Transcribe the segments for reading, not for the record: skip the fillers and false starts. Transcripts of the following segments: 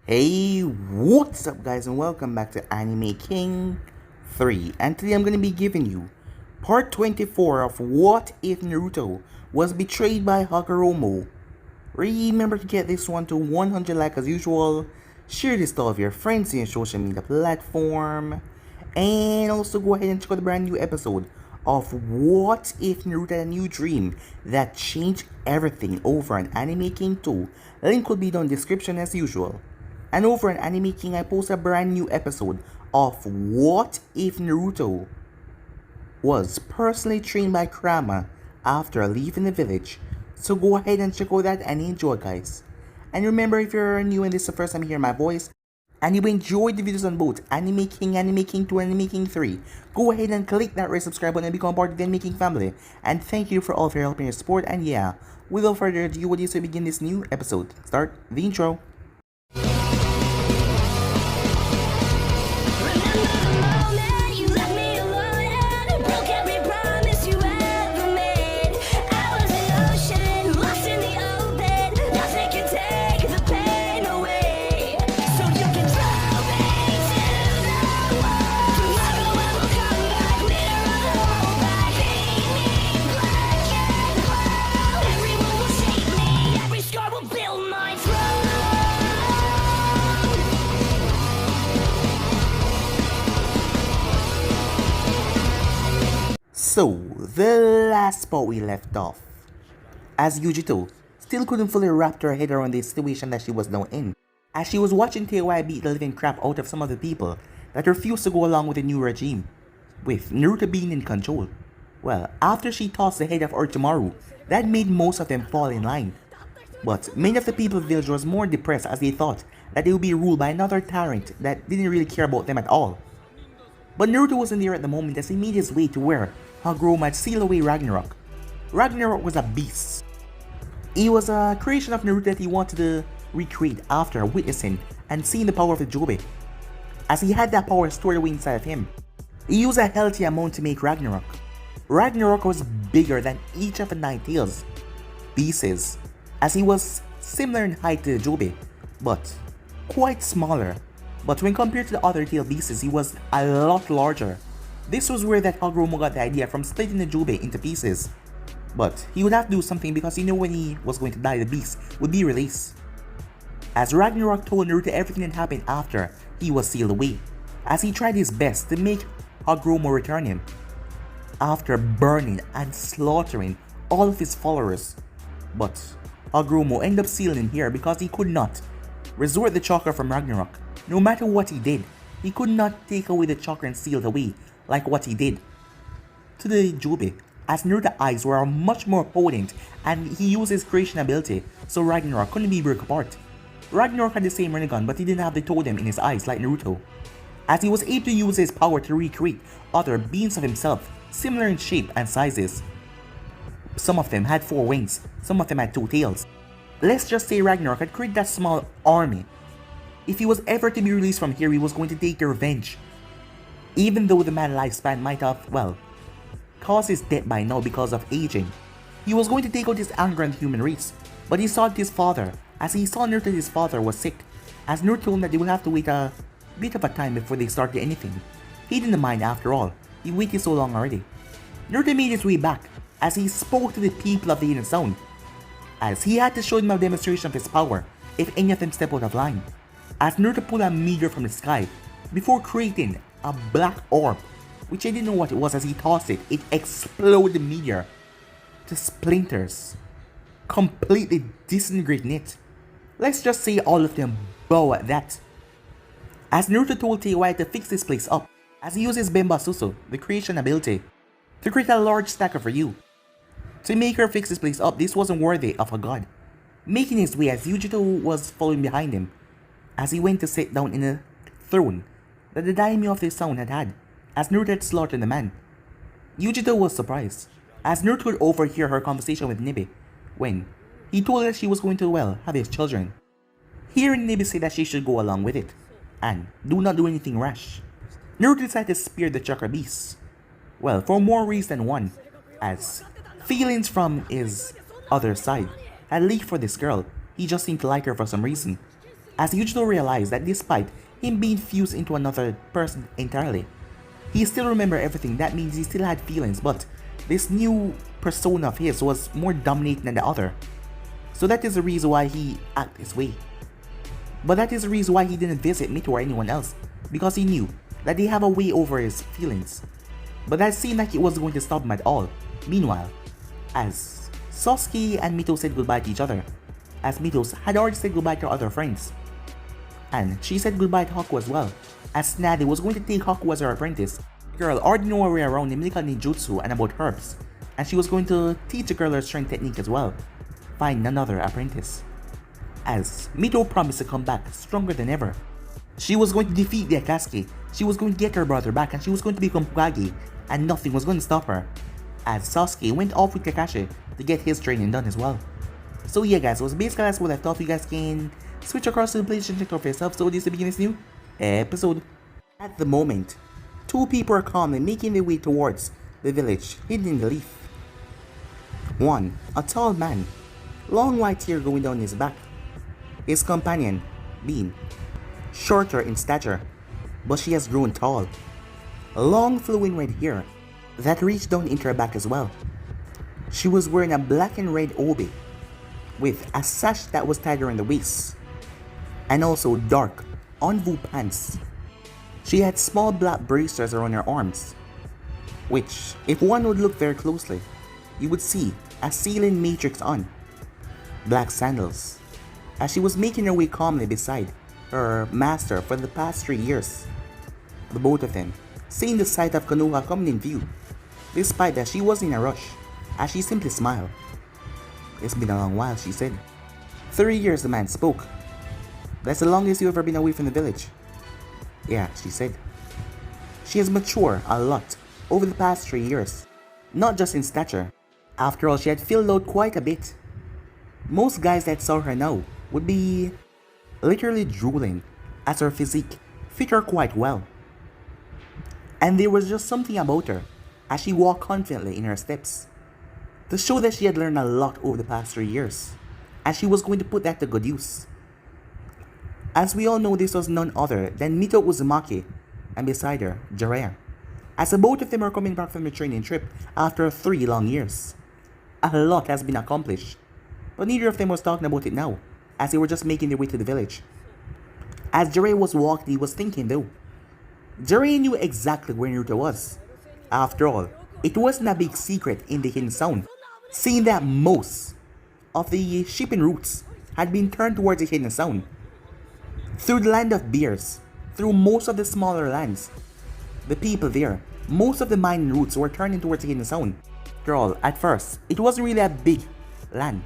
Hey, what's up guys and welcome back to Anime King 3, and today I'm going to be giving you part 24 of What If Naruto Was Betrayed by Hagoromo. Remember to get this one to 100 likes as usual, share this to all of your friends in your social media platform, and also go ahead and check out the brand new episode of What If Naruto Had a New Dream that changed everything over on Anime King 2. Link will be down in the description as usual. And over on Anime King, I post a brand new episode of What If Naruto Was personally trained by Kurama after leaving the village. So go ahead and check out that and enjoy, guys. And remember, if you're new and this is the first time hearing my voice, and you enjoyed the videos on both Anime King 2, Anime King 3, go ahead and click that red subscribe button and become part of the Anime King family. And thank you for all of your help and your support. And yeah, without further ado, what do you say we begin this new episode? Start the intro. So, the last spot we left off, as Yujito still couldn't fully wrap her head around the situation that she was now in, as she was watching Tei beat the living crap out of some of the people that refused to go along with the new regime, with Naruto being in control. Well, after she tossed the head of Orochimaru, that made most of them fall in line. But many of the people of the village was more depressed as they thought that they would be ruled by another tyrant that didn't really care about them at all. But Naruto wasn't there at the moment as he made his way to where Hagoromo had sealed away Ragnarok. Ragnarok was a beast. He was a creation of Naruto that he wanted to recreate after witnessing and seeing the power of the Jobe. As he had that power stored away inside of him, he used a healthy amount to make Ragnarok. Ragnarok was bigger than each of the 9 tails beasts, as he was similar in height to the Jobe, but quite smaller. But when compared to the other tail beasts, he was a lot larger. This was where that Hagoromo got the idea from splitting the Jobe into pieces. But he would have to do something because he knew when he was going to die, the beast would be released. As Ragnarok told Naruto everything that happened after he was sealed away, as he tried his best to make Hagoromo return him, after burning and slaughtering all of his followers. But Hagoromo ended up sealing him here because he could not resort the chakra from Ragnarok. No matter what he did, he could not take away the chakra and seal it away like what he did to the Jobe, as Naruto's eyes were much more potent and he used his creation ability, so Ragnarok couldn't be broken apart. Ragnarok had the same Rinnegan, but he didn't have the totem in his eyes like Naruto, as he was able to use his power to recreate other beings of himself, similar in shape and sizes. Some of them had 4 wings, some of them had 2 tails. Let's just say Ragnarok had created that small army. If he was ever to be released from here, he was going to take revenge. Even though the man's lifespan might have, well, caused his death by now because of aging, he was going to take out his anger on the human race. But he sought his father, as he saw Naruto that his father was sick, as Naruto told him that they would have to wait a bit of a time before they started anything. He didn't mind after all, he waited so long already. Naruto made his way back, as he spoke to the people of the Hidden Zone, as he had to show them a demonstration of his power if any of them step out of line. As Naruto pulled a meteor from the sky, before creating a black orb, which I didn't know what it was. As he tossed it, it exploded the meteor to splinters, completely disintegrating it. Let's just say all of them bow at that. As Naruto told Tei to fix this place up, as he uses Bemba Susu, the creation ability, to create a large stack of Ryu. To make her fix this place up, this wasn't worthy of a god. Making his way as Yujito was following behind him, as he went to sit down in a throne that the daimyo of the town had, as Naruto had slaughtered the man. Yujito was surprised, as Naruto could overhear her conversation with Nibe, when he told her that she was going to, well, have his children. Hearing Nibe say that she should go along with it, and do not do anything rash, Naruto decided to spear the chakra beast. Well, for more reasons than one, as feelings from his other side had leaked for this girl. He just seemed to like her for some reason. as Yujiro realized that despite him being fused into another person entirely, he still remembered everything. That means he still had feelings, but this new persona of his was more dominating than the other. So that is the reason why he acted this way. But that is the reason why he didn't visit Mito or anyone else, because he knew that they have a way over his feelings. But that seemed like it wasn't going to stop him at all. Meanwhile, as Sasuke and Mito said goodbye to each other, as Mito had already said goodbye to her other friends, and she said goodbye to Haku as well, as Nade was going to take Haku as her apprentice. The girl already knew her way around the medical ninjutsu and about herbs, and she was going to teach the girl her strength technique as well. Find another apprentice. As Mito promised to come back stronger than ever. She was going to defeat the Akatsuki, she was going to get her brother back, and she was going to become Hokage, and nothing was going to stop her. As Sasuke went off with Kakashi to get his training done as well. So yeah guys, so basically that's what I thought. You guys can switch across to the place and check out for yourself. So this is the beginning of this new episode. At the moment, two people are calmly making their way towards the village hidden in the leaf. One, a tall man, long white hair going down his back. His companion being shorter in stature, but she has grown tall. Long flowing red hair that reached down into her back as well. She was wearing a black and red obi with a sash that was tied around the waist, and also dark on-vu pants. She had small black bracers around her arms, which, if one would look very closely, you would see a sealing matrix on. Black sandals, as she was making her way calmly beside her master for the past 3 years. The both of them seeing the sight of Konoha coming in view, despite that she was in a rush, as she simply smiled. It's been a long while, she said. 3 years, the man spoke. That's the longest you've ever been away from the village. Yeah, she said. She has matured a lot over the past 3 years, not just in stature. After all, she had filled out quite a bit. Most guys that saw her now would be literally drooling, as her physique fit her quite well. And there was just something about her as she walked confidently in her steps, to show that she had learned a lot over the past 3 years, and she was going to put that to good use. As we all know, this was none other than Mito Uzumaki, and beside her, Jiraiya, as the both of them are coming back from a training trip after 3 long years. A lot has been accomplished, but neither of them was talking about it now, as they were just making their way to the village. As Jiraiya was walking, he was thinking though. Jiraiya knew exactly where Naruto was. After all, it wasn't a big secret in the Hidden Zone, seeing that most of the shipping routes had been turned towards the Hidden Zone. Through the land of bears, through most of the smaller lands, the people there, most of the mining routes were turning towards the Hidden Zone. After all, at first, it wasn't really a big land,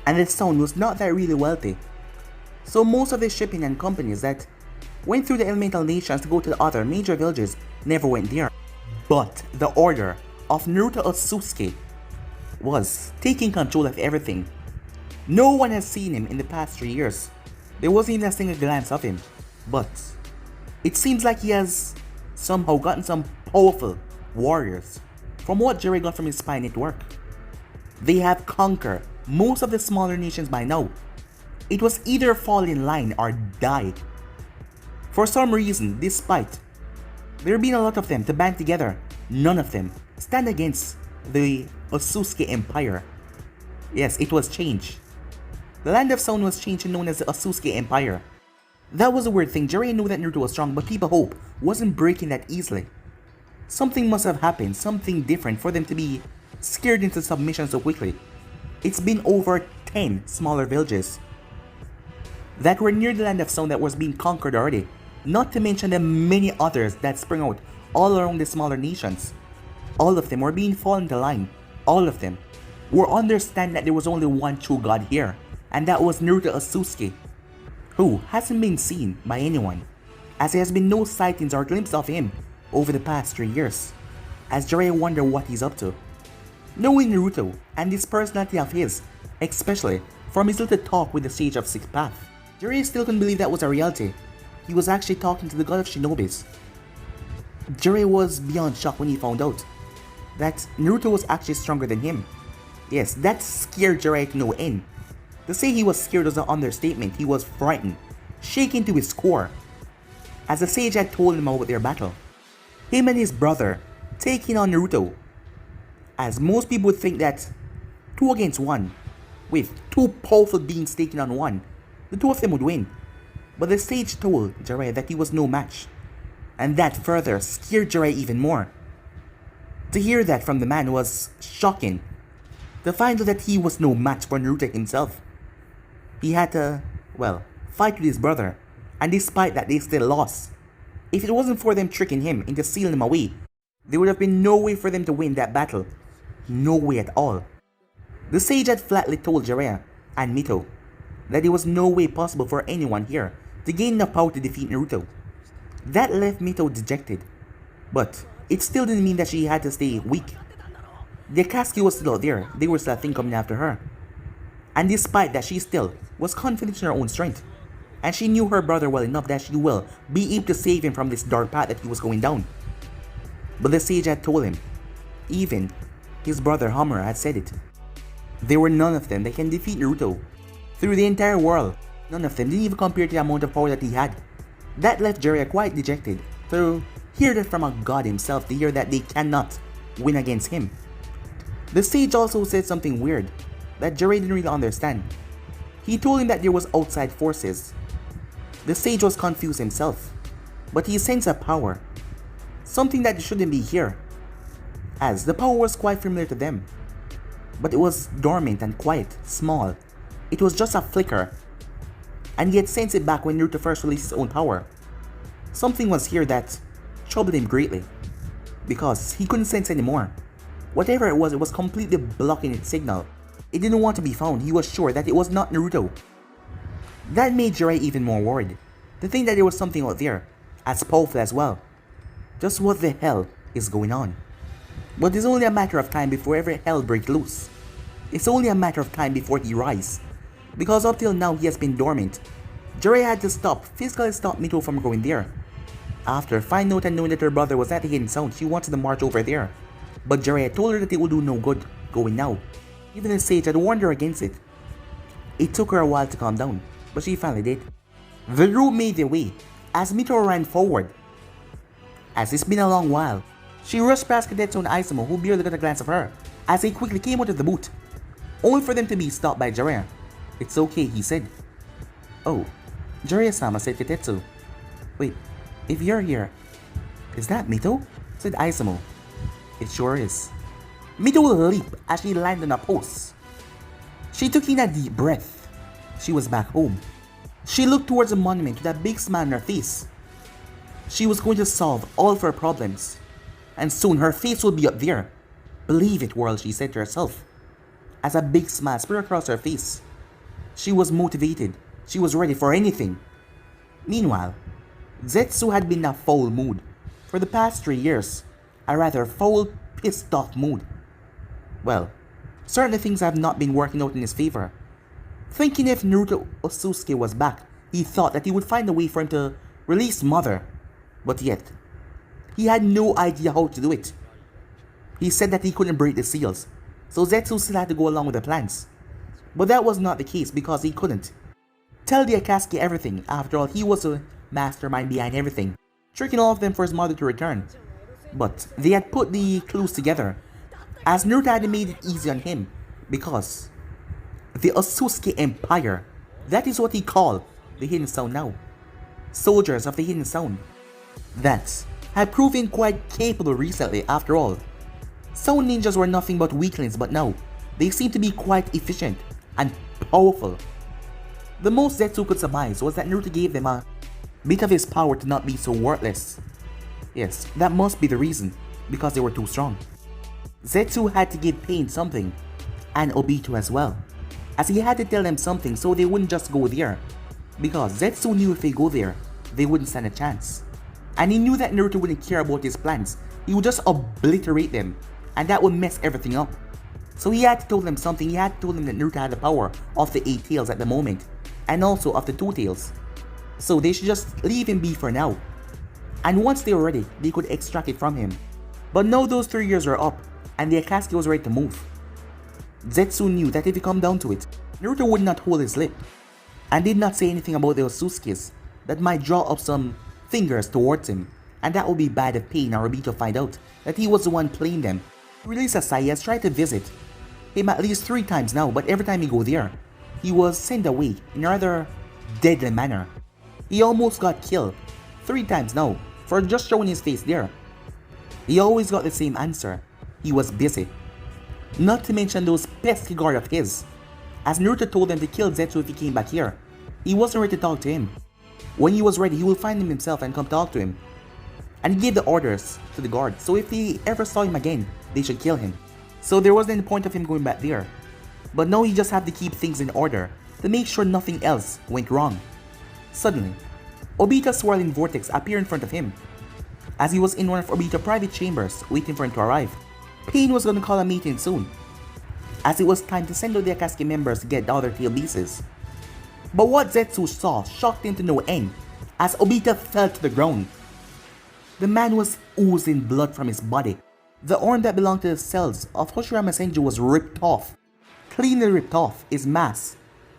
and the zone was not that really wealthy. So most of the shipping and companies that went through the elemental nations to go to the other major villages never went there. But the order of Naruto Sasuke was taking control of everything. No one has seen him in the past 3 years. There wasn't even a single glance of him. But it seems like he has somehow gotten some powerful warriors. From what Jerry got from his spy network, they have conquered most of the smaller nations by now. It was either fall in line or die. For some reason, despite there being a lot of them to band together, none of them stand against the Sasuke Empire. Yes, it was changed. The land of sound was changed and known as the Sasuke Empire. That was a weird thing. Jiraiya knew that Naruto was strong, but people hope wasn't breaking that easily. Something must have happened, something different for them to be scared into submission so quickly. It's been over 10 smaller villages that were near the land of sound that was being conquered already. Not to mention the many others that sprang out all around the smaller nations. All of them were being fallen into line. All of them were understanding that there was only one true god here, and that was Naruto Sasuke, who hasn't been seen by anyone, as there has been no sightings or glimpse of him over the past 3 years, as Jiraiya wondered what he's up to. Knowing Naruto and this personality of his, especially from his little talk with the Sage of Sixth Path, Jiraiya still couldn't believe that was a reality. He was actually talking to the god of shinobis. Jiraiya was beyond shocked when he found out that Naruto was actually stronger than him. Yes, that scared Jiraiya to no end. To say he was scared was an understatement. He was frightened. shaken to his core, as the sage had told him about their battle. Him and his brother taking on Naruto, as most people would think that 2 against 1, with 2 powerful beings taking on 1, the 2 of them would win. But the sage told Jiraiya that he was no match, and that further scared Jiraiya even more. To hear that from the man was shocking. To find out that he was no match for Naruto himself. He had to, well, fight with his brother, and despite that they still lost. If it wasn't for them tricking him into sealing him away, there would have been no way for them to win that battle. No way at all. The sage had flatly told Jiraiya and Mito that there was no way possible for anyone here to gain enough power to defeat Naruto. That left Mito dejected, but it still didn't mean that she had to stay weak. The Akatsuki was still out there, they were still coming after her. And despite that, she still was confident in her own strength. And she knew her brother well enough that she will be able to save him from this dark path that he was going down. But the sage had told him, even his brother Hamura had said it. There were none of them that can defeat Naruto. Through the entire world, none of them didn't even compare to the amount of power that he had. That left Jiraiya quite dejected to hear that from a god himself, to hear that they cannot win against him. The sage also said something weird that Jiraiya didn't really understand. He told him that there was outside forces. The sage was confused himself, but he sensed a power, something that shouldn't be here, as the power was quite familiar to them. But it was dormant and quiet, small. It was just a flicker, and he had sensed it back when Naruto first released his own power. Something was here that troubled him greatly, because he couldn't sense anymore. Whatever it was completely blocking its signal. It didn't want to be found. He was sure that it was not Naruto. That made Jiraiya even more worried, to think that there was something out there, as powerful as well. Just what the hell is going on? But it's only a matter of time before every hell breaks loose. It's only a matter of time before he rises, because up till now he has been dormant. Jiraiya had to physically stop Mito from going there. After finding out and knowing that her brother was at the hidden sound, she wanted to march over there. But Jiraiya told her that it would do no good going now. Even the sage had warned her against it. It took her a while to calm down, but she finally did. The group made their way as Mito ran forward. As it's been a long while, she rushed past Kadetsu and Aizumo, who barely got a glance of her, as they quickly came out of the booth, only for them to be stopped by Jiraiya. "It's okay," he said. "Oh, Jiraiya-sama," said Kadetsu. "Wait, if you're here, is that Mito?" said Aizumo. "It sure is." Mito will leap as she landed on a post. She took in a deep breath. She was back home. She looked towards the monument with a big smile on her face. She was going to solve all of her problems, and soon her face would be up there. "Believe it, world," she said to herself, as a big smile spread across her face. She was motivated. She was ready for anything. Meanwhile, Zetsu had been in a foul mood for the past 3 years. A rather foul, pissed off mood. Well, certainly things have not been working out in his favor. Thinking if Naruto Sasuke was back, he thought that he would find a way for him to release Mother. But yet, he had no idea how to do it. He said that he couldn't break the seals, so Zetsu still had to go along with the plans. But that was not the case because he couldn't tell the Akatsuki everything. After all, he was the mastermind behind everything, tricking all of them for his mother to return. But they had put the clues together, as Naruto had made it easy on him, because the Sasuke Empire, that is what he called the Hidden Sound now. Soldiers of the Hidden Sound. That had proven quite capable recently after all. Sound ninjas were nothing but weaklings, but now they seem to be quite efficient and powerful. The most Zetsu could surmise was that Naruto gave them a bit of his power to not be so worthless. Yes, that must be the reason, because they were too strong. Zetsu had to give Pain something, and Obito as well, as he had to tell them something so they wouldn't just go there, because Zetsu knew if they go there, they wouldn't stand a chance. And he knew that Naruto wouldn't care about his plans, he would just obliterate them, and that would mess everything up. So he had to tell them something. He had to tell them that Naruto had the power of the 8 tails at the moment, and also of the 2 tails. So they should just leave him be for now. And once they were ready, they could extract it from him. But now those 3 years were up, and the Akatsuki was ready to move. Zetsu knew that if it come down to it, Naruto would not hold his lip. and did not say anything about the Otsukis that might draw up some fingers towards him, and that would be bad if Pain or Obito find out that he was the one playing them. Release aside, he has tried to visit him at least 3 times now, but every time he go there, he was sent away in a rather deadly manner. He almost got killed 3 times now for just showing his face there. He always got the same answer: he was busy. Not to mention those pesky guard of his. As Naruto told them to kill Zetsu if he came back here, he wasn't ready to talk to him. When he was ready, he will find him himself and come talk to him. And he gave the orders to the guard, so if they ever saw him again, they should kill him. So there wasn't any point of him going back there. But now he just had to keep things in order to make sure nothing else went wrong. Suddenly, Obito's swirling vortex appeared in front of him. As he was in one of Obito's private chambers waiting for him to arrive, Pain was going to call a meeting soon, as it was time to send out the Akatsuki members to get the other tail pieces. But what Zetsu saw shocked him to no end as Obito fell to the ground. The man was oozing blood from his body. The arm that belonged to the cells of Hoshirama Senju was ripped off. Cleanly ripped off his mask.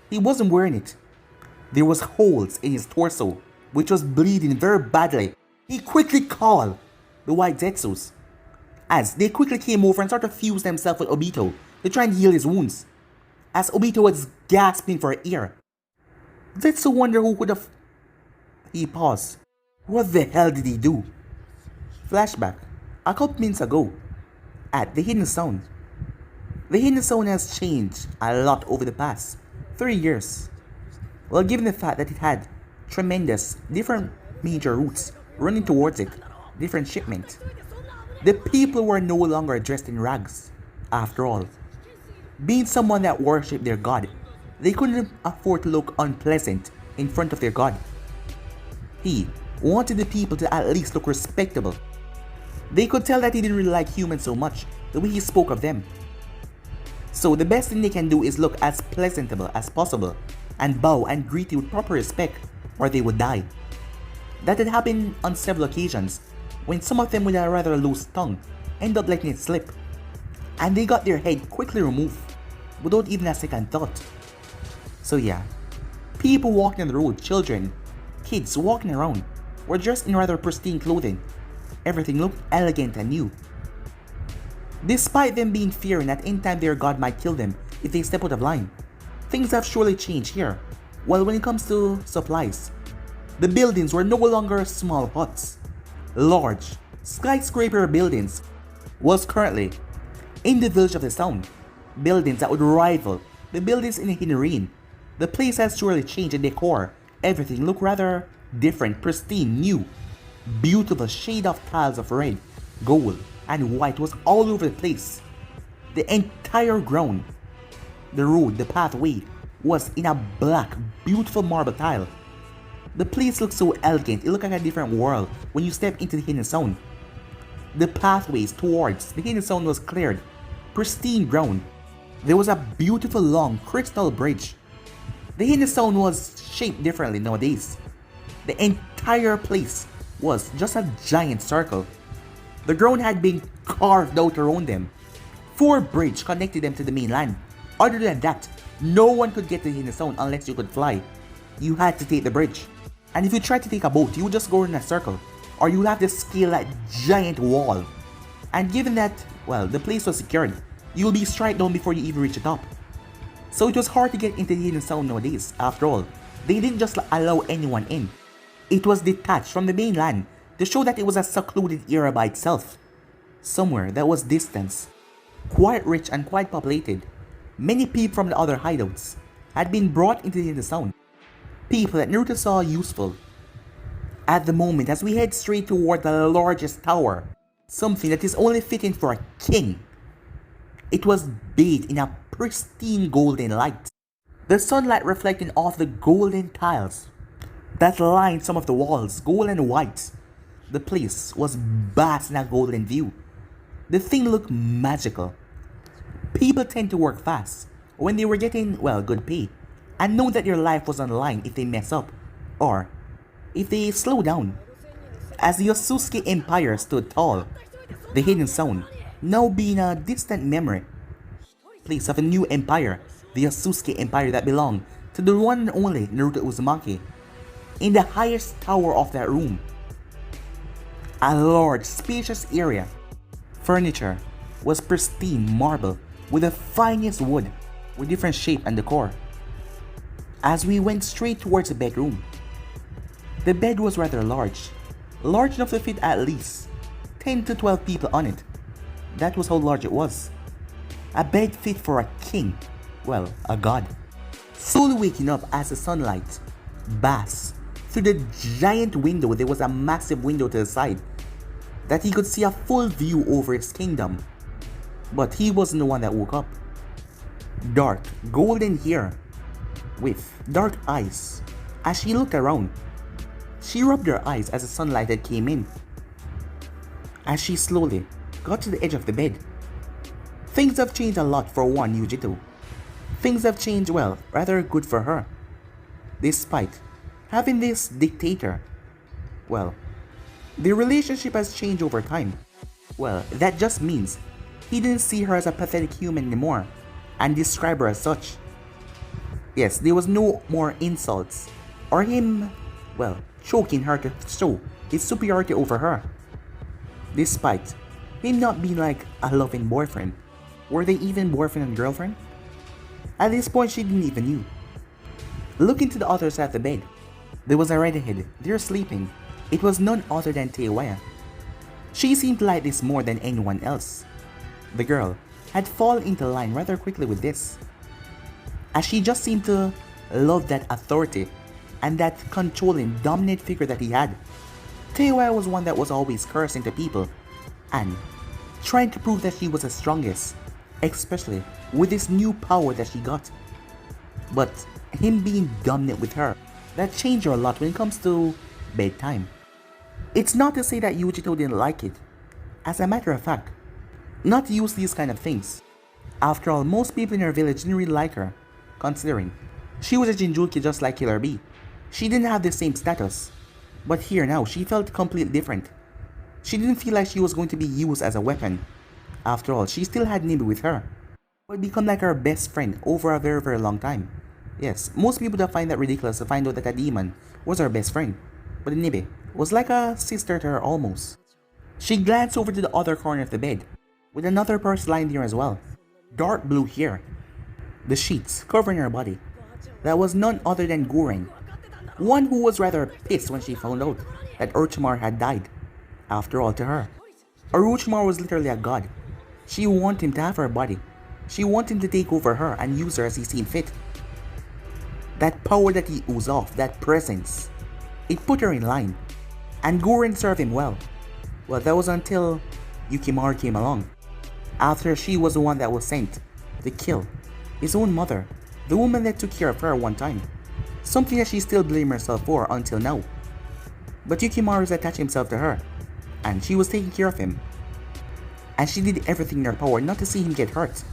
He wasn't wearing it. There was holes in his torso, which was bleeding very badly. He quickly called the white Zetsus, as they quickly came over and started to fuse themselves with Obito to try and heal his wounds, as Obito was gasping for air. Zetsu wondered who could have... He paused. What the hell did he do? Flashback. A couple minutes ago, at the Hidden Zone. The Hidden Zone has changed a lot over the past 3 years. Well, given the fact that it had tremendous different major routes running towards it, different shipment. The people were no longer dressed in rags. After all, being someone that worshipped their god, they couldn't afford to look unpleasant in front of their god. He wanted the people to at least look respectable. They could tell that he didn't really like humans so much, the way he spoke of them. So the best thing they can do is look as presentable as possible and bow and greet you with proper respect, or they would die. That had happened on several occasions, when some of them with a rather loose tongue end up letting it slip, and they got their head quickly removed without even a second thought. So yeah, people walking on the road, children, kids walking around, were dressed in rather pristine clothing. Everything looked elegant and new. Despite them being fearing that in time their god might kill them if they step out of line, things have surely changed here. Well, when it comes to supplies, the buildings were no longer small huts. Large, skyscraper buildings was currently in the village of the sound. Buildings that would rival the buildings in the Hidden Rain. The place has surely changed in decor. Everything looked rather different, pristine, new. Beautiful shade of tiles of red, gold, and white was all over the place. The entire ground, the road, the pathway, was in a black, beautiful marble tile. The place looked so elegant, it looked like a different world when you step into the Hidden Zone. The pathways towards the Hidden Zone was cleared, pristine ground. There was a beautiful long crystal bridge. The Hidden Zone was shaped differently nowadays. The entire place was just a giant circle. The ground had been carved out around them. 4 bridges connected them to the mainland. Other than that, no one could get to the Hidden Zone unless you could fly. You had to take the bridge. And if you tried to take a boat, you would just go in a circle, or you would have to scale that giant wall. And given that, well, the place was secured, you will be straight down before you even reach the top. So it was hard to get into the Hidden Zone nowadays. After all, they didn't just allow anyone in. It was detached from the mainland to show that it was a secluded area by itself. Somewhere that was distant, quite rich and quite populated. Many people from the other hideouts had been brought into the Hidden Zone. People that Naruto saw useful. At the moment, as we head straight toward the largest tower, something that is only fitting for a king. It was bathed in a pristine golden light. The sunlight reflecting off the golden tiles that lined some of the walls, gold and white. The place was bathed in a golden view. The thing looked magical. People tend to work fast when they were getting, well, good pay, and know that their life was on the line if they mess up, or if they slow down. As the Sasuke Empire stood tall, the Hidden Zone now being a distant memory, place of a new empire, the Sasuke Empire that belonged to the one and only Naruto Uzumaki in the highest tower of that room. A large, spacious area. Furniture was pristine marble with the finest wood with different shape and decor. As we went straight towards the bedroom, the bed was rather large enough to fit at least 10 to 12 people on it. That was how large it was. A bed fit for a king, well, a god. Slowly waking up as the sunlight baths through the giant window. There was a massive window to the side that he could see a full view over his kingdom. But he wasn't the one that woke up. Dark, golden hair with dark eyes. As she looked around, she rubbed her eyes as the sunlight that came in. As she slowly got to the edge of the bed, things have changed a lot for one Yujito. Things have changed, well, rather good for her. Despite having this dictator, well, the relationship has changed over time. Well, that just means he didn't see her as a pathetic human anymore and describe her as such. Yes, there was no more insults or him, well, choking her to show his superiority over her. Despite him not being like a loving boyfriend. Were they even boyfriend and girlfriend? At this point, she didn't even knew. Looking to the other side of the bed, there was a redhead there sleeping. It was none other than Teiwaya. She seemed to like this more than anyone else. The girl had fallen into line rather quickly with this, as she just seemed to love that authority and that controlling, dominant figure that he had. Teiwaya was one that was always cursing to people and trying to prove that she was the strongest, especially with this new power that she got. But him being dominant with her, that changed her a lot when it comes to bedtime. It's not to say that Yujito didn't like it. As a matter of fact, not use these kind of things. After all, most people in her village didn't really like her, considering she was a Jinchuriki just like Killer Bee. She didn't have the same status, but here now she felt completely different. She didn't feel like she was going to be used as a weapon. After all, she still had Nibi with her, but become like her best friend over a very long time. Yes, most people that find that ridiculous to find out that a demon was her best friend, but Nibi was like a sister to her almost. She glanced over to the other corner of the bed, with another person lying there as well. Dark blue hair, the sheets covering her body. That was none other than Guren, one who was rather pissed when she found out that Orochimaru had died. After all, to her, Orochimaru was literally a god. She wanted him to have her body. She wanted him to take over her and use her as he seen fit. That power that he oozed off, that presence, it put her in line. And Guren served him well. Well, that was until Yukimaru came along. After she was the one that was sent to kill his own mother, the woman that took care of her one time. Something that she still blamed herself for until now. But Yukimaru's attached himself to her, and she was taking care of him. And she did everything in her power not to see him get hurt.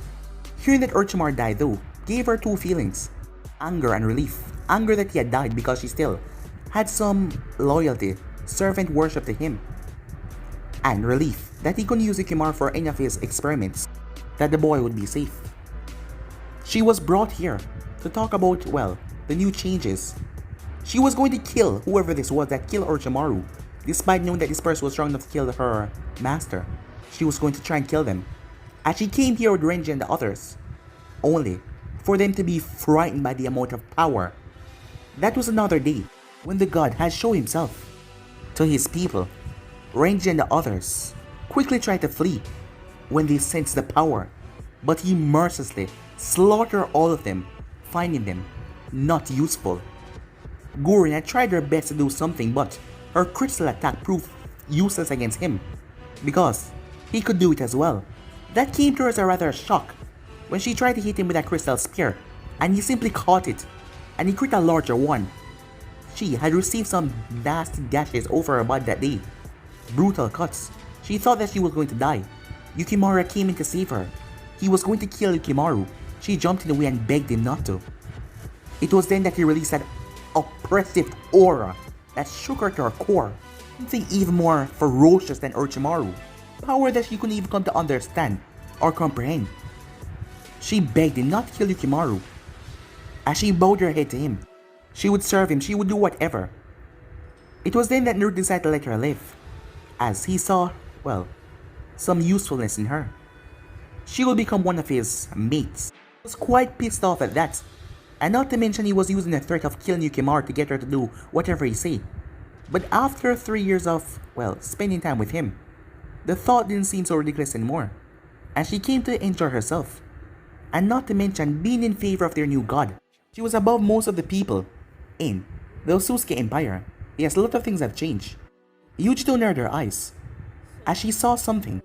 Hearing that Orochimaru died though, gave her two feelings. Anger and relief. Anger that he had died because she still had some loyalty, servant worship to him. And relief that he couldn't use Yukimaru for any of his experiments, that the boy would be safe. She was brought here to talk about, well, the new changes. She was going to kill whoever this was that killed Orochimaru, despite knowing that this person was strong enough to kill her master. She was going to try and kill them. And she came here with Renji and the others, only for them to be frightened by the amount of power. That was another day when the god had shown himself to his people. Renji and the others quickly tried to flee when they sensed the power, but he mercilessly slaughtered all of them, finding them not useful. Guren had tried her best to do something, but her crystal attack proved useless against him, because he could do it as well. That came to her as a rather shock when she tried to hit him with a crystal spear, and he simply caught it, and he crit a larger one. She had received some nasty gashes over her body that day, brutal cuts. She thought that she was going to die. Yukimaru came in to save her. He was going to kill Yukimaru. She jumped in the way and begged him not to. It was then that he released that oppressive aura that shook her to her core. Something even more ferocious than Orochimaru. Power that she couldn't even come to understand or comprehend. She begged him not to kill Yukimaru. as she bowed her head to him. She would serve him, she would do whatever. It was then that Naruto decided to let her live, as he saw, well, some usefulness in her. She would become one of his mates. He was quite pissed off at that, and not to mention he was using the threat of killing Yukimura to get her to do whatever he said. But after 3 years of, well, spending time with him, the thought didn't seem so ridiculous anymore, and she came to enjoy herself, and not to mention being in favor of their new god. She was above most of the people in the Sasuke Empire. Yes, a lot of things have changed. Yujito narrowed her eyes as she saw something.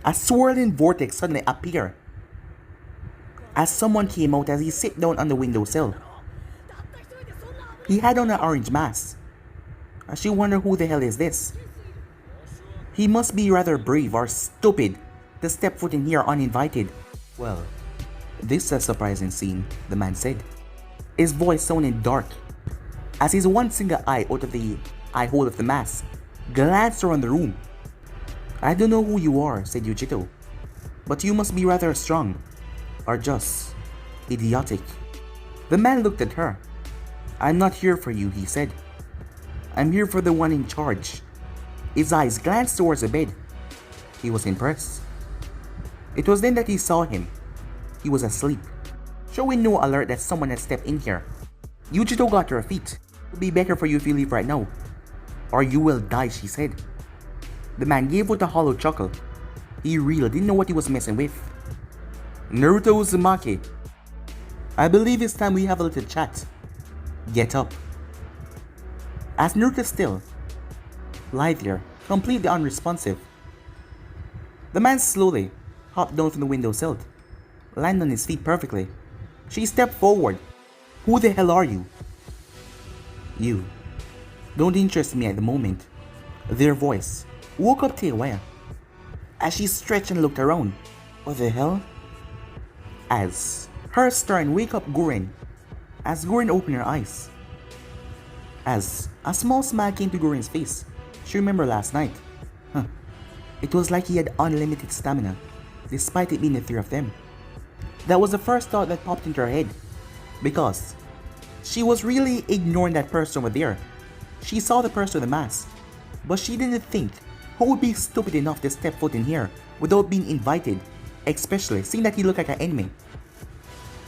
A swirling vortex suddenly appeared as someone came out as he sat down on the windowsill. He had on an orange mask. As she wondered, who the hell is this? He must be rather brave or stupid to step foot in here uninvited. Well, this is a surprising scene, the man said. His voice sounded dark as his one single eye out of the eye hole of the mask glanced around the room. I don't know who you are, said Yujito, but you must be rather strong, or just idiotic. The man looked at her. I'm not here for you, he said. I'm here for the one in charge. His eyes glanced towards the bed. He was impressed. It was then that he saw him. He was asleep, showing no alert that someone had stepped in here. Yujito got to her feet. It would be better for you if you leave right now, or you will die, she said. The man gave out a hollow chuckle. He really didn't know what he was messing with. Naruto Uzumaki, I believe it's time we have a little chat. Get up. As Naruto still lay there, completely unresponsive, the man slowly hopped down from the windowsill, landed on his feet perfectly. She stepped forward. Who the hell are you? You don't interest me at the moment. Their voice woke up Teiwaya as she stretched and looked around. What the hell? As her stern wake up Guren, as Guren opened her eyes. As a small smile came to Guren's face. She remembered last night. It was like he had unlimited stamina, despite it being the three of them. That was the first thought that popped into her head, because she was really ignoring that person over there. She saw the person with the mask, but she didn't think who would be stupid enough to step foot in here without being invited, especially seeing that he looked like an enemy.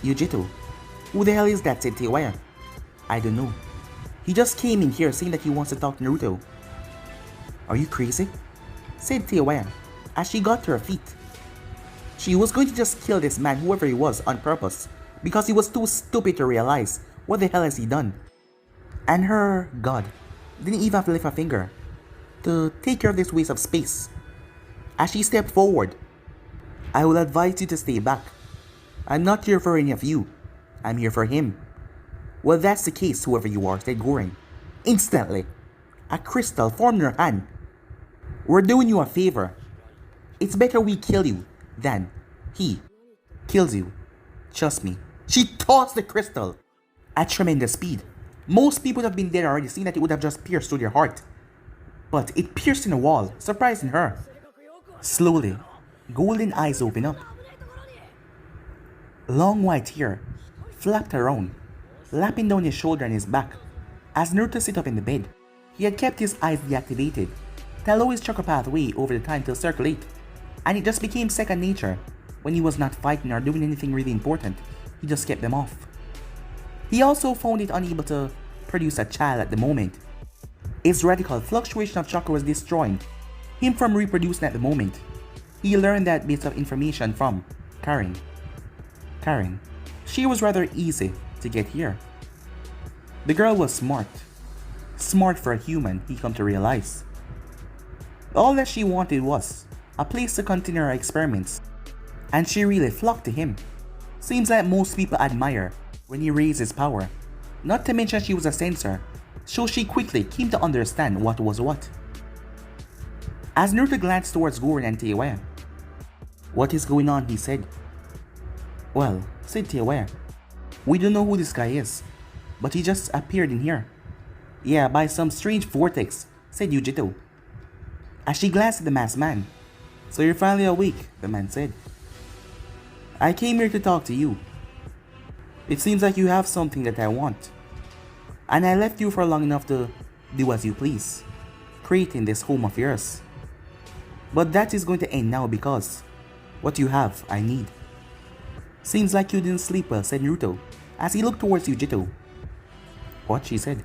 Yujito, who the hell is that, said Teiwaya. I don't know. He just came in here saying that he wants to talk to Naruto. Are you crazy? Said Teiwaya as she got to her feet. She was going to just kill this man, whoever he was, on purpose, because he was too stupid to realize what the hell has he done. And her god didn't even have to lift a finger to take care of this waste of space. As she stepped forward, I will advise you to stay back. I'm not here for any of you. I'm here for him. Well, that's the case, whoever you are, said Guren. Instantly, a crystal formed in her hand. We're doing you a favor. It's better we kill you than he kills you. Trust me. She tossed the crystal at tremendous speed. Most people would have been dead already, seeing that it would have just pierced through their heart. But it pierced in a wall, surprising her. Slowly, golden eyes opened up. Long white hair flapped around, lapping down his shoulder and his back. As Naruto sat up in the bed, he had kept his eyes deactivated to allow his chakra pathway over the time to circulate, and it just became second nature. When he was not fighting or doing anything really important, he just kept them off. He also found it unable to produce a child at the moment. His radical fluctuation of chakra was destroying him from reproducing at the moment. He learned that bit of information from Karen. She was rather easy to get here. The girl was smart. Smart for a human, he come to realize. All that she wanted was a place to continue her experiments, and she really flocked to him. Seems like most people admire when he raised his power. Not to mention she was a censor, so she quickly came to understand what was what. As Naruto glanced towards Guren and Teiwaya. What is going on, he said. Well, said Teiwaya, we don't know who this guy is, but he just appeared in here. Yeah, by some strange vortex, said Yujito. As she glanced at the masked man. So you're finally awake, the man said. I came here to talk to you. It seems like you have something that I want. And I left you for long enough to do as you please, creating this home of yours. But that is going to end now because what you have, I need. Seems like you didn't sleep well, said Naruto, as he looked towards Yujito. What? She said.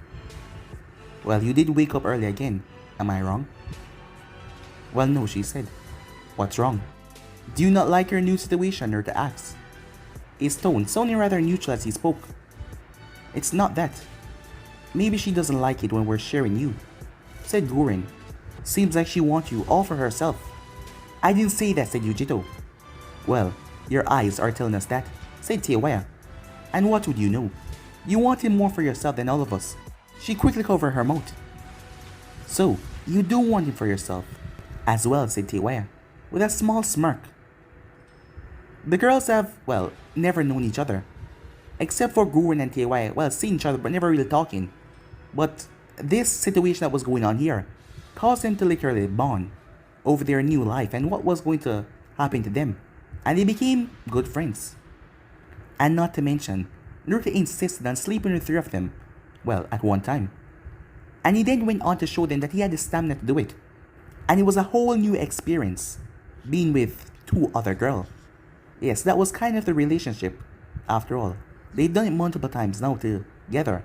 Well, you did wake up early again, am I wrong? Well, no, she said. What's wrong? Do you not like your new situation? Naruto asked, his tone sounding rather neutral as he spoke. It's not that. Maybe she doesn't like it when we're sharing you, said Guren. Seems like she wants you all for herself. I didn't say that, said Yujito. Well, your eyes are telling us that, said Teiwaya. And what would you know? You want him more for yourself than all of us. She quickly covered her mouth. So, you do want him for yourself as well, said Teiwaya, with a small smirk. The girls have, well, never known each other. Except for Guren and Teiwaya, well, seeing each other but never really talking. But this situation that was going on here caused them to literally bond over their new life and what was going to happen to them. And they became good friends. And not to mention, Naruto insisted on sleeping with 3 of them, well, at one time. And he then went on to show them that he had the stamina to do it. And it was a whole new experience, being with 2 other girls. Yes, that was kind of the relationship, after all. They've done it multiple times now together.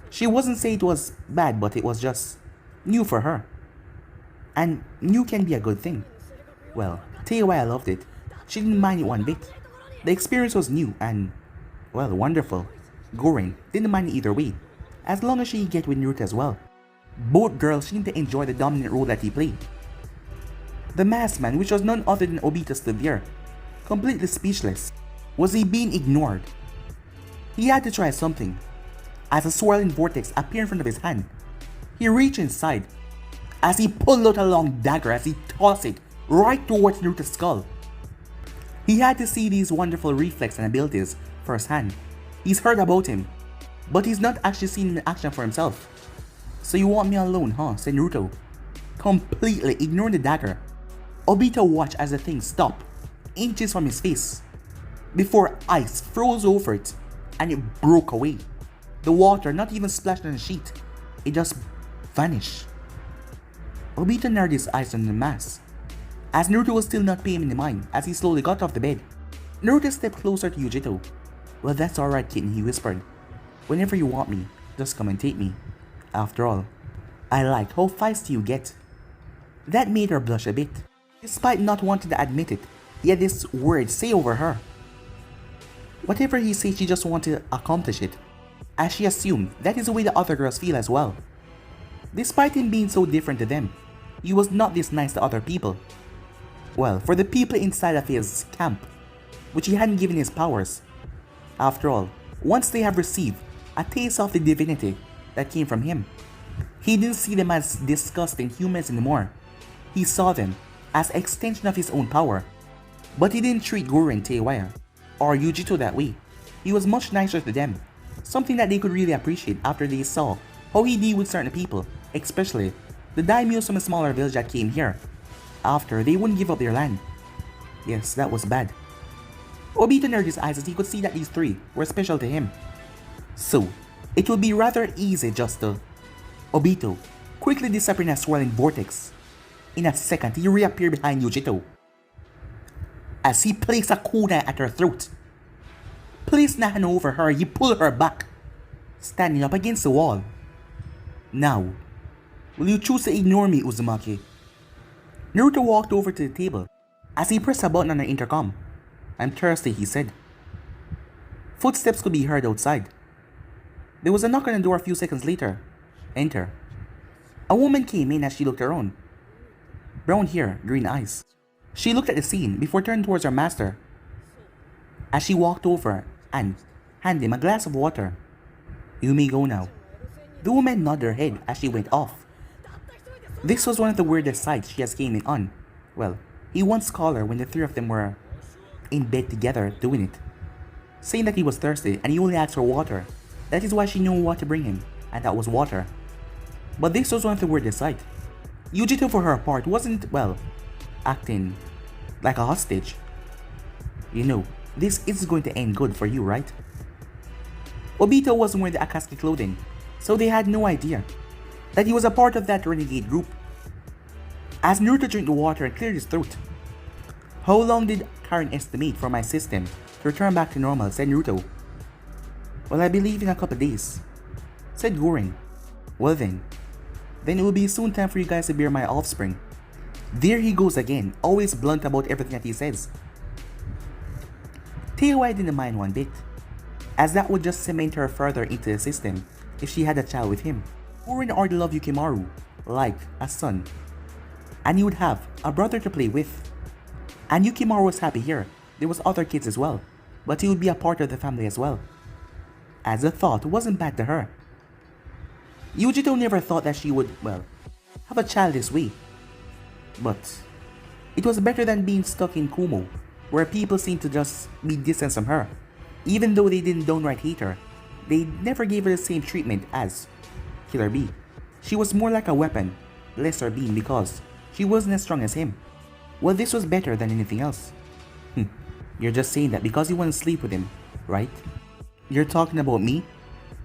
She wasn't saying it was bad, but it was just new for her. And new can be a good thing. Well, tell you why I loved it. She didn't mind it one bit. The experience was new and, well, wonderful. Guren didn't mind it either way, as long as she get with Naruto as well. Both girls seemed to enjoy the dominant role that he played. The masked man, which was none other than Obito, stood there, completely speechless. Was he being ignored? He had to try something. As a swirling vortex appeared in front of his hand, he reached inside, as he pulled out a long dagger as he tossed it right towards Naruto's skull. He had to see these wonderful reflexes and abilities firsthand. He's heard about him, but he's not actually seen him in action for himself. So you want me alone, huh? Said Naruto, completely ignoring the dagger. Obito watched as the thing stopped inches from his face, before ice froze over it and it broke away. The water not even splashed on the sheet, it just vanished. Obito narrowed his eyes on the mask, as Naruto was still not paying him any mind as he slowly got off the bed. Naruto stepped closer to Yujito. Well, that's alright, kitten, he whispered. Whenever you want me, just come and take me. After all, I like how feisty you get. That made her blush a bit. Despite not wanting to admit it, he had this word say over her. Whatever he said, she just wanted to accomplish it, as she assumed that is the way the other girls feel as well. Despite him being so different to them, he was not this nice to other people. Well, for the people inside of his camp, which he hadn't given his powers. After all, once they have received a taste of the divinity that came from him, he didn't see them as disgusting humans anymore. He saw them as extension of his own power. But he didn't treat Guren, Teiwaya, or Yujito that way. He was much nicer to them, something that they could really appreciate after they saw how he dealt with certain people, especially the daimyos from a smaller village that came here, after they wouldn't give up their land. Yes, that was bad. Obito narrowed his eyes as he could see that these 3 were special to him. So, it would be rather easy just to... Obito quickly disappeared in a swirling vortex. In a second, he reappeared behind Yujito, as he placed a kunai at her throat. Placing a hand over her, he pulled her back, standing up against the wall. Now, will you choose to ignore me, Uzumaki? Naruto walked over to the table, as he pressed a button on the intercom. I'm thirsty, he said. Footsteps could be heard outside. There was a knock on the door a few seconds later. Enter. A woman came in as she looked around. Brown hair, green eyes. She looked at the scene before turning towards her master, as she walked over and handed him a glass of water. You may go now. The woman nodded her head as she went off. This was one of the weirdest sights she has came in on. Well, he once called her when the 3 of them were in bed together doing it, saying that he was thirsty and he only asked for water. That is why she knew what to bring him, and that was water. But this was one of the weirdest sights. Yujito, for her part, wasn't, well, acting like a hostage. You know, this is going to end good for you, right? Obito wasn't wearing the Akatsuki clothing, so they had no idea that he was a part of that renegade group. As Naruto drank the water and cleared his throat, "How long did Karen estimate for my system to return back to normal?" said Naruto. "Well, I believe in a couple days," said Guren. "Well then it will be soon time for you guys to bear my offspring." There he goes again, always blunt about everything that he says. Teiwai didn't mind one bit, as that would just cement her further into the system if she had a child with him. Guren already loved Yukimaru like a son, and he would have a brother to play with. And Yukimaru was happy here. There was other kids as well, but he would be a part of the family as well. As the thought wasn't bad to her. Yujito never thought that she would, well, have a child this way. But it was better than being stuck in Kumo, where people seemed to just be distant from her. Even though they didn't downright hate her, they never gave her the same treatment as Killer Bee. She was more like a weapon, lesser being, because she wasn't as strong as him. Well, this was better than anything else. You're just saying that because you want to sleep with him, right? You're talking about me?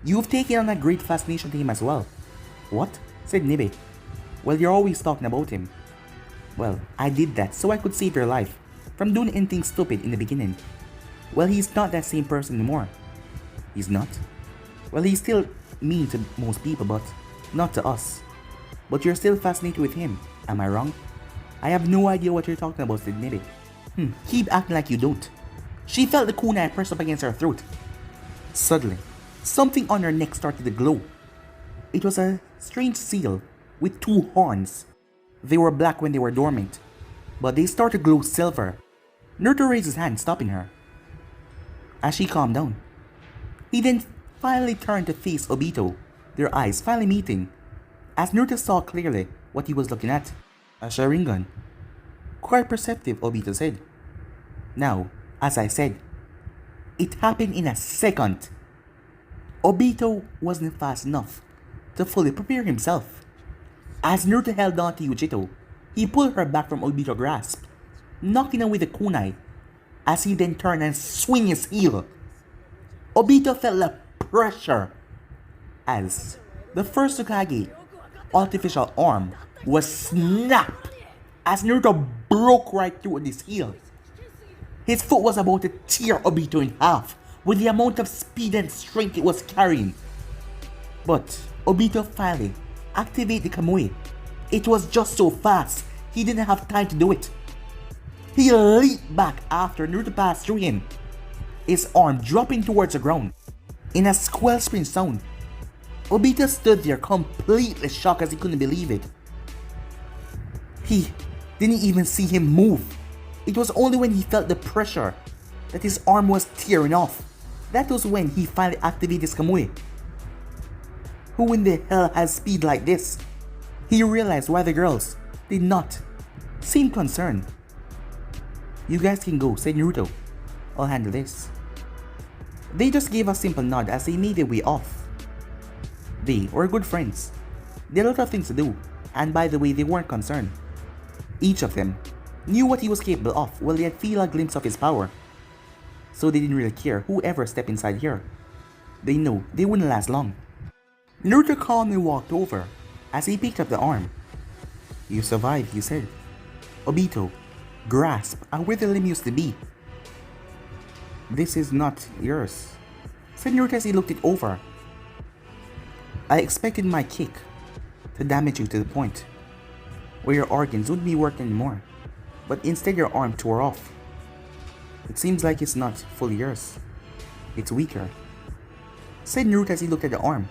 You've taken on a great fascination to him as well. What? Said Nibe. Well, you're always talking about him. Well, I did that so I could save your life from doing anything stupid in the beginning. Well, he's not that same person anymore. He's not? Well, he's still mean to most people, but not to us. But you're still fascinated with him, am I wrong? I have no idea what you're talking about, said Nibe. Keep acting like you don't. She felt the kunai press up against her throat. Suddenly, something on her neck started to glow. It was a strange seal with two horns. They were black when they were dormant, but they started to glow silver. Naruto raised his hand, stopping her. As she calmed down, he then finally turned to face Obito, their eyes finally meeting, as Naruto saw clearly what he was looking at. A Sharingan. Quite perceptive, Obito said. Now, as I said, it happened in a second. Obito wasn't fast enough to fully prepare himself. As Naruto held on to Yujito, he pulled her back from Obito's grasp, knocking away the kunai, as he then turned and swung his heel. Obito felt the pressure as the first Hokage artificial arm was snapped as Naruto broke right through his heel. His foot was about to tear Obito in half with the amount of speed and strength it was carrying. But Obito finally activated the Kamui. It was just so fast, he didn't have time to do it. He leaped back after Naruto passed through him, his arm dropping towards the ground. In a squelching sound, Obito stood there completely shocked as he couldn't believe it. He didn't even see him move. It was only when he felt the pressure that his arm was tearing off. That was when he finally activated his Kamui. Who in the hell has speed like this? He realized why the girls did not seem concerned. You guys can go, said Naruto. I'll handle this. They just gave a simple nod as they made their way off. They were good friends. They had a lot of things to do, and by the way, they weren't concerned. Each of them knew what he was capable of, while they had feel a glimpse of his power. So they didn't really care whoever stepped inside here. They knew they wouldn't last long. Naruto calmly walked over as he picked up the arm. You survived, he said. Obito grasped at where the limb used to be. This is not yours, said Naruto as he looked it over. I expected my kick to damage you to the point where your organs wouldn't be working anymore, but instead your arm tore off. It seems like it's not fully yours. It's weaker, said Naruto as he looked at the arm.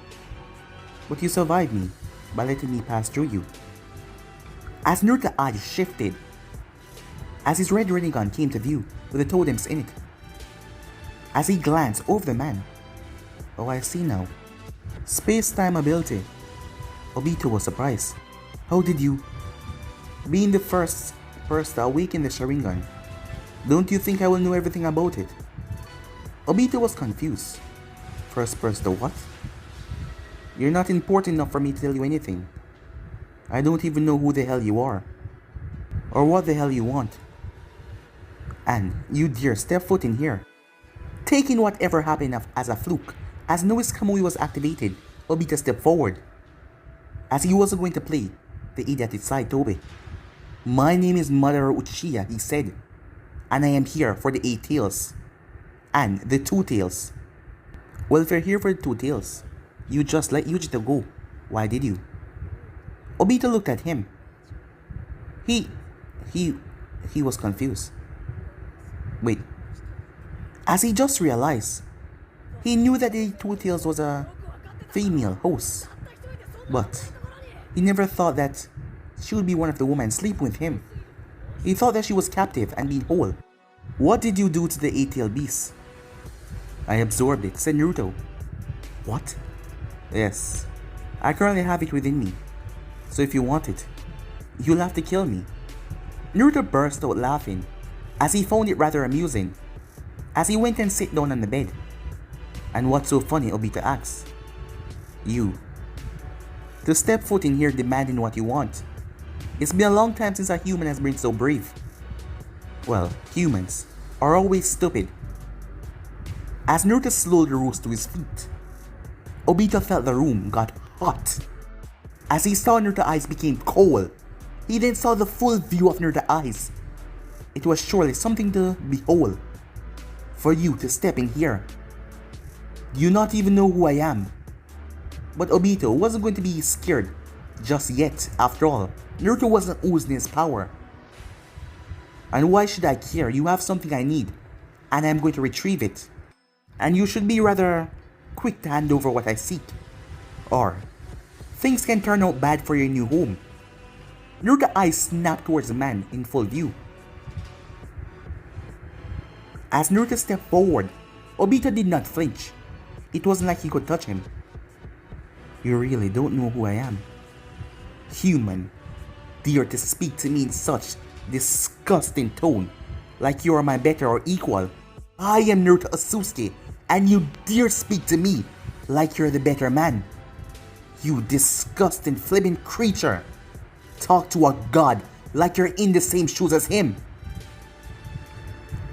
But you survived me by letting me pass through you. As Naruto's eyes shifted, as his red Rinnegan came to view with the totems in it. As he glanced over the man. Oh, I see now. Space-time ability. Obito was surprised. How did you? Being the first person to awaken the Sharingan, don't you think I will know everything about it? Obito was confused. First person to what? You're not important enough for me to tell you anything. I don't even know who the hell you are, or what the hell you want. And you dare step foot in here, taking whatever happened as a fluke As Noe's Kamui was activated, Obito stepped forward. As he wasn't going to play, the idiot inside Tobe. "My name is Madara Uchiha," he said, "and I am here for the 8 tails. And the 2 tails. Well, if you're here for the 2 tails, you just let Yujito go. Why did you?" Obito looked at him. He was confused. Wait. As he just realized, he knew that the 2 tails was a female host. But he never thought that she would be one of the women sleeping with him. He thought that she was captive and being whole. "What did you do to the 8-tailed beast?" "I absorbed it," said Naruto. "What?" "Yes. I currently have it within me. So if you want it, you'll have to kill me." Naruto burst out laughing, as he found it rather amusing, as he went and sat down on the bed. "And what's so funny?" Obito asked. "You. To step foot in here demanding what you want. It's been a long time since a human has been so brave. Well, humans are always stupid." As Naruto slowly rose to his feet, Obito felt the room got hot. As he saw Naruto's eyes became cold, he then saw the full view of Naruto's eyes. It was surely something to behold. For you to step in here. You not even know who I am. But Obito wasn't going to be scared just yet. After all, Naruto wasn't oozing his power. "And why should I care? You have something I need, and I'm going to retrieve it. And you should be rather quick to hand over what I seek. Or things can turn out bad for your new home." Naruto's eyes snapped towards the man in full view. As Naruto stepped forward, Obito did not flinch. It wasn't like he could touch him. "You really don't know who I am? Human, dare to speak to me in such disgusting tone, like you are my better or equal. I am Naruto Sasuke, and you dare speak to me like you're the better man. You disgusting flippant creature. Talk to a god like you're in the same shoes as him."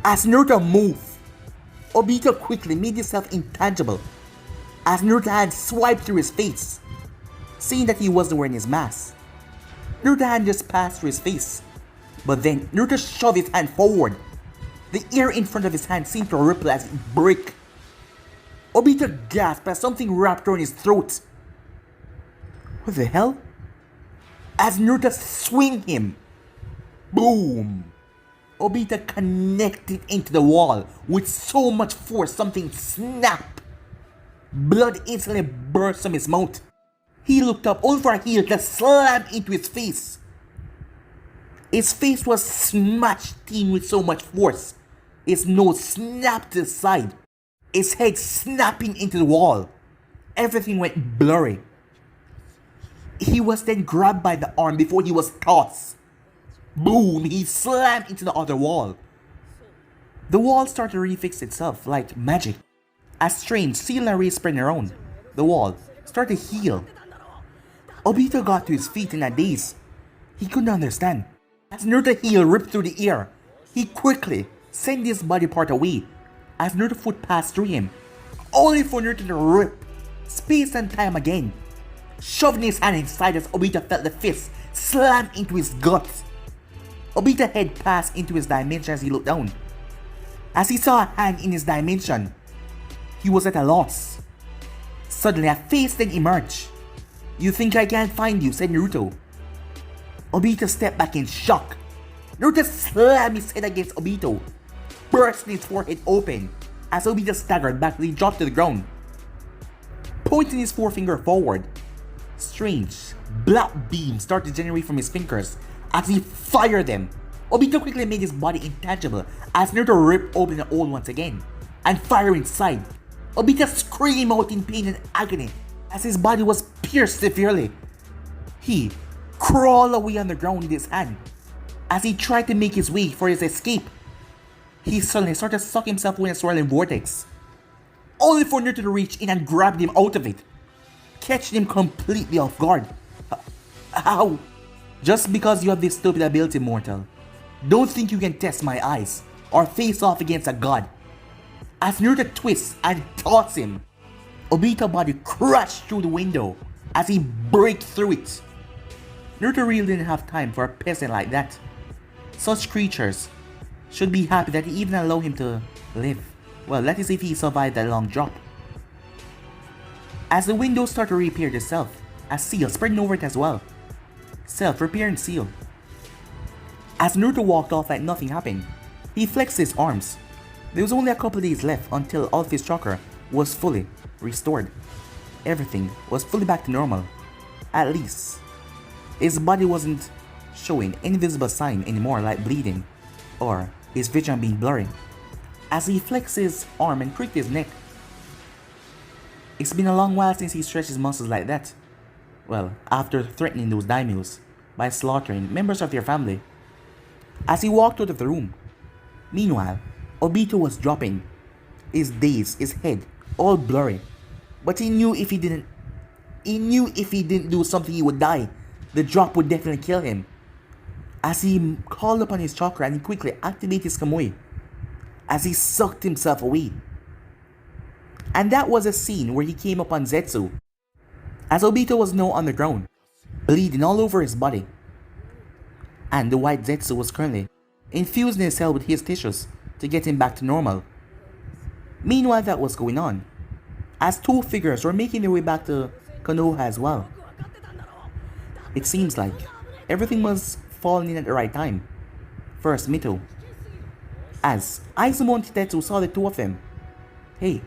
As Naruto moved, Obito quickly made himself intangible. As Naruto's hand swiped through his face, seeing that he wasn't wearing his mask. Naruto's hand just passed through his face, but then Naruto shoved his hand forward. The air in front of his hand seemed to ripple as it broke. Obito gasped as something wrapped around his throat. What the hell? As Naruto swung him, boom! Obito connected into the wall with so much force something snapped. Blood instantly burst from his mouth. He looked up only for a heel to slam into his face. His face was smashed in with so much force. His nose snapped to the side. His head snapping into the wall. Everything went blurry. He was then grabbed by the arm before he was tossed. Boom! He slammed into the other wall. The wall started to refix itself like magic. As strange sealing rays spread around, the wall started to heal. Obito got to his feet in a daze. He couldn't understand. As Naruto's heel ripped through the air, he quickly sent his body part away as Naruto's foot passed through him, only for Naruto to rip space and time again, shoving his hand inside as Obito felt the fist slam into his guts. Obito's head passed into his dimension as he looked down. As he saw a hand in his dimension, he was at a loss. Suddenly a face then emerged. "You think I can't find you," said Naruto. Obito stepped back in shock. Naruto slammed his head against Obito, bursting his forehead open as Obito staggered back and he dropped to the ground. Pointing his forefinger forward, strange black beams started to generate from his fingers as he fired them. Obito quickly made his body intangible as Naruto ripped open the hole once again and fired inside. Obito screamed out in pain and agony as his body was pierced severely. He crawled away on the ground with his hand as he tried to make his way for his escape. He suddenly started to suck himself away in a swirling vortex, only for Naruto to reach in and grab him out of it, catching him completely off guard. How? Just because you have this stupid ability, mortal, don't think you can test my eyes or face off against a god. As Naruto twists and tosses him, Obito's body crashed through the window as he break through it. Naruto really didn't have time for a peasant like that. Such creatures should be happy that he even allowed him to live. Well, that is if he survived that long drop. As the window started to repair itself, a seal spreading over it as well. Self-repairing seal. As Naruto walked off like nothing happened, he flexed his arms. There was only a couple days left until all of his chakra was fully restored. Everything was fully back to normal. At least, his body wasn't showing any visible sign anymore like bleeding or his vision being blurry. As he flexed his arm and cricked his neck. It's been a long while since he stretched his muscles like that. Well, after threatening those daimyos by slaughtering members of their family. As he walked out of the room. Meanwhile, Obito was dropping. His daze, his head, all blurry. But he knew if he didn't do something he would die. The drop would definitely kill him. As he called upon his chakra and he quickly activated his Kamui. As he sucked himself away. And that was a scene where he came upon Zetsu. As Obito was now on the ground, bleeding all over his body. And the white Zetsu was currently infusing his cell with his tissues to get him back to normal. Meanwhile that was going on, as two figures were making their way back to Konoha as well. It seems like everything was falling in at the right time. First Mito. As Izumo and Tetsu saw the two of them. Hey,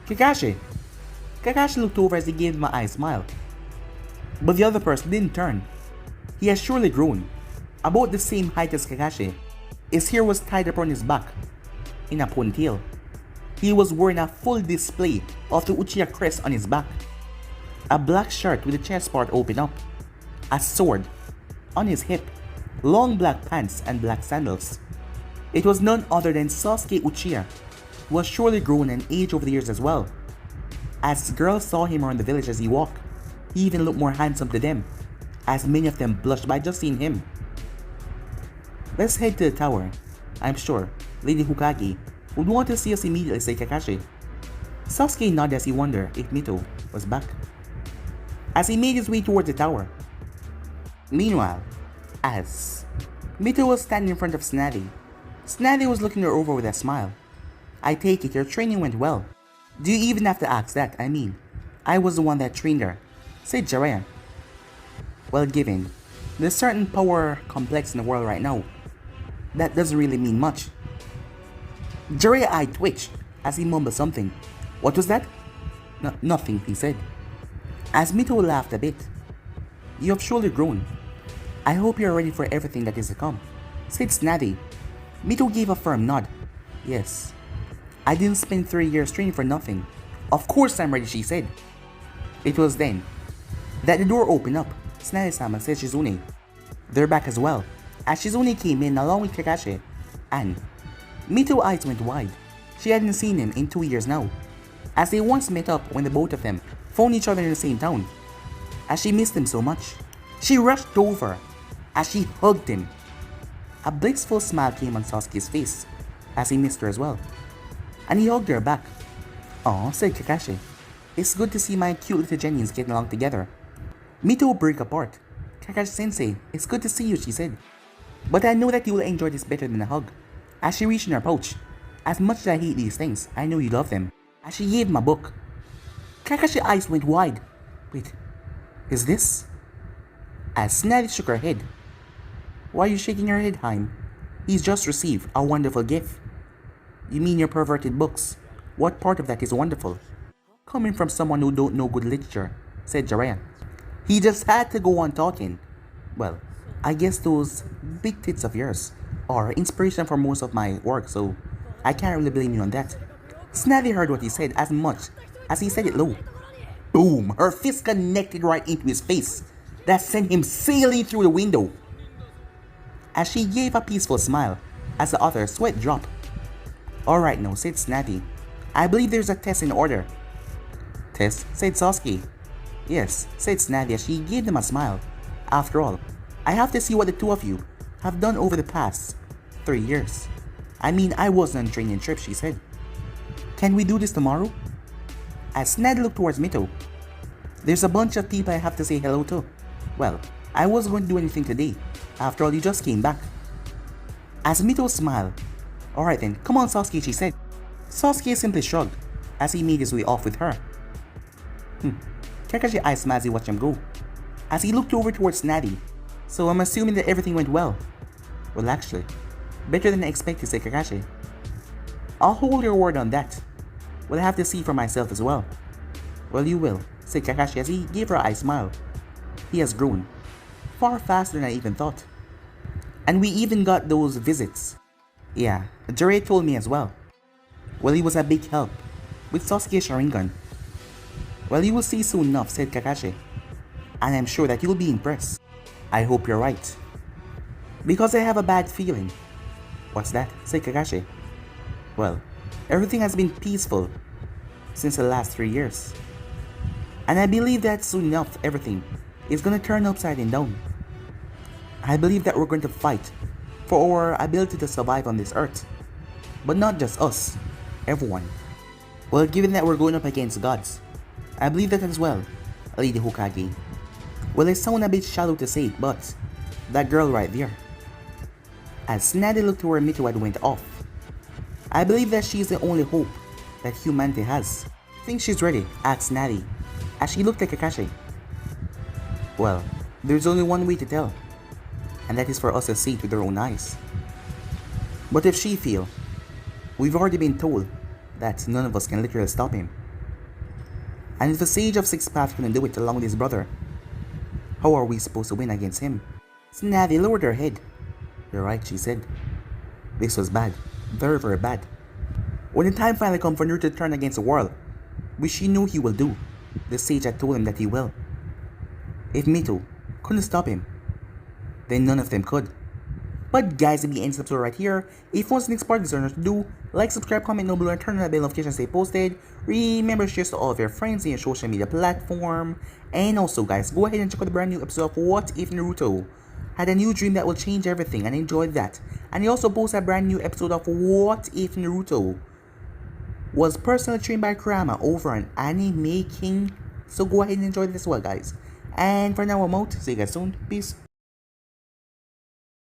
Kakashi. Kakashi looked over as he gave him an eye smile. But the other person didn't turn. He has surely grown. About the same height as Kakashi. His hair was tied up on his back in a ponytail. He was wearing a full display of the Uchiha crest on his back. A black shirt with the chest part open up. A sword on his hip. Long black pants and black sandals. It was none other than Sasuke Uchiha, who was surely grown and aged over the years as well. As girls saw him around the village as he walked, he even looked more handsome to them, as many of them blushed by just seeing him. Let's head to the tower. I'm sure Lady Hokage would want to see us immediately, said Kakashi. Sasuke nodded as he wondered if Mito was back. As he made his way towards the tower. Meanwhile, as Mito was standing in front of Tsunade, Tsunade was looking her over with a smile. I take it your training went well. Do you even have to ask that? I mean, I was the one that trained her, said Jiraiya. Well, given there's certain power complex in the world right now, that doesn't really mean much. Jiraiya's eye twitched as he mumbled something. What was that? Nothing, he said. As Mito laughed a bit. You have surely grown. I hope you are ready for everything that is to come, said Tsunade. Mito gave a firm nod. Yes. I didn't spend 3 years training for nothing. Of course I'm ready, she said. It was then that the door opened up. Tsunade-sama said Shizune. They're back as well, as Shizune came in along with Kakashi, and Mito's eyes went wide. She hadn't seen him in 2 years now, as they once met up when the both of them found each other in the same town. As she missed him so much, she rushed over as she hugged him. A blissful smile came on Sasuke's face as he missed her as well, and he hugged her back. Aw, said Kakashi. It's good to see my cute little genuines getting along together. Mito broke apart. Kakashi-sensei, it's good to see you, she said. But I know that you will enjoy this better than a hug. As she reached in her pouch. As much as I hate these things, I know you love them. As she gave him a book. Kakashi's eyes went wide. Wait, is this? As Tsunade shook her head. Why are you shaking your head, Haim? He's just received a wonderful gift. You mean your perverted books? What part of that is wonderful? Coming from someone who don't know good literature, said Jiraiya. He just had to go on talking. Well, I guess those big tits of yours are inspiration for most of my work, so I can't really blame you on that. Tsunade heard what he said as much as he said it low. Boom! Her fist connected right into his face. That sent him sailing through the window. As she gave a peaceful smile as the other sweat dropped. Alright now, said Tsunade. I believe there's a test in order. Test? Said Sasuke. Yes, said Tsunade as she gave them a smile. After all, I have to see what the two of you have done over the past 3 years. I mean, I wasn't on a training trip, she said. Can we do this tomorrow? As Ned looked towards Mito, there's a bunch of people I have to say hello to. Well, I wasn't going to do anything today. After all, you just came back. As Mito smiled, alright then, come on Sasuke, she said. Sasuke simply shrugged as he made his way off with her. Kakashi eyed Smazy watched him go, as he looked over towards Natty. So I'm assuming that everything went well. Well actually, better than I expected, said Kakashi. I'll hold your word on that. We'll have to see for myself as well. Well you will, said Kakashi as he gave her a smile. He has grown, far faster than I even thought. And we even got those visits. Yeah, Jiraiya told me as well. Well, he was a big help with Sasuke's Sharingan. Well, you will see soon enough, said Kakashi. And I'm sure that you'll be impressed. I hope you're right. Because I have a bad feeling. What's that? Said Kakashi. Well, everything has been peaceful since the last 3 years. And I believe that soon enough everything is gonna turn upside down. I believe that we're going to fight for our ability to survive on this earth. But not just us, everyone. Well, given that we're going up against gods, I believe that as well, Lady Hokage. Well, it sounds a bit shallow to say it, but that girl right there. As Natty looked to where Mito had went off, I believe that she is the only hope that humanity has. Think she's ready? Asked Natty, as she looked at Kakashi. Well, there's only one way to tell, and that is for us to see it with our own eyes. But if she feel, we've already been told that none of us can literally stop him. And if the Sage of Six Paths couldn't do it along with his brother, how are we supposed to win against him? Natty lowered her head. You're right, she said. This was bad. Very, very bad. When the time finally come for Naruto to turn against the world, which she knew he will do, the sage had told him that he will. If Mito couldn't stop him, then none of them could. But guys, if you end this episode right here, if you want the next part of this, to do, like, subscribe, comment down below, and turn on the bell notifications stay posted. Remember to share to all of your friends in your social media platform. And also guys, go ahead and check out the brand new episode of What If Naruto Had a New Dream That Will Change Everything, and enjoy that. And he also posted a brand new episode of What If Naruto Was Personally Trained by Kurama over an anime king. So go ahead and enjoy this as well guys. And for now I'm out. See you guys soon. Peace.